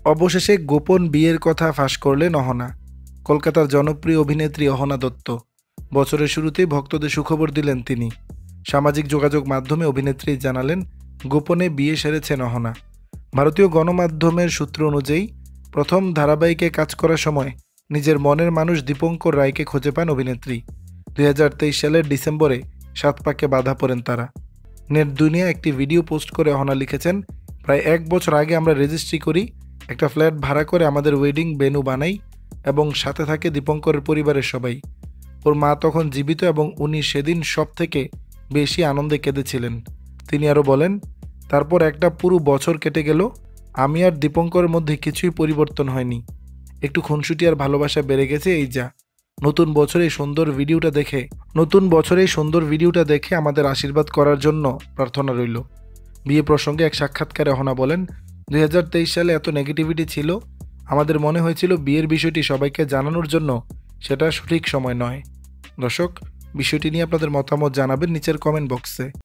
অবশেষে গোপন বিয়ের কথা ফাঁস করলেন অহনা। কলকাতার জনপ্রিয় অভিনেত্রী অহনা দত্ত। বছরের শুরুতেই ভক্তদের সুখবর দিলেন তিনি। সামাজিক যোগাযোগ মাধ্যমে অভিনেত্রী জানালেন গোপনে বিয়ে সেরেছেন অহনা। ভারতীয় গণমাধ্যমের সূত্র অনুযায়ী প্রথম ধারাবাহিকে কাজ করার সময় নিজের মনের মানুষ দীপঙ্কর রায়কে খুঁজে পান অভিনেত্রী। 2023 সালের ডিসেম্বরে 7 পাকে বাধা পড়েন তারা। নেট দুনিয়া একটি ভিডিও পোস্ট করে অহনা লিখেছেন, প্রায় 1 বছর আগে আমরা রেজিস্ট্রি করি, একটা ফ্ল্যাট ভাড়া করে আমাদের ওয়েডিং ভেন্যু বানাই এবং সাথে থাকে দীপঙ্করের পরিবারের সবাই। ওর মা তখন জীবিত এবং উনি সেদিন সব থেকে বেশি আনন্দে কেঁদেছিলেন। তিনি আরও বলেন, তারপর একটা পুরো বছর কেটে গেল, আমি আর দীপঙ্করের মধ্যে কিছুই পরিবর্তন হয়নি, একটু খুনসুটি আর ভালোবাসা বেড়ে গেছে, এই যা। নতুন বছরে এই সুন্দর ভিডিওটা দেখে আমাদের আশীর্বাদ করার জন্য প্রার্থনা রইল। বিয়ে প্রসঙ্গে এক সাক্ষাৎকারে অহনা বলেন, 2023 সালে এত নেগেটিভিটি ছিল, আমাদের মনে হয়েছিল বিয়ের বিষয়টি সবাইকে জানানোর জন্য সেটা সঠিক সময় নয়। দর্শক, বিষয়টি নিয়ে আপনাদের মতামত জানাবেন নিচের কমেন্ট বক্সে।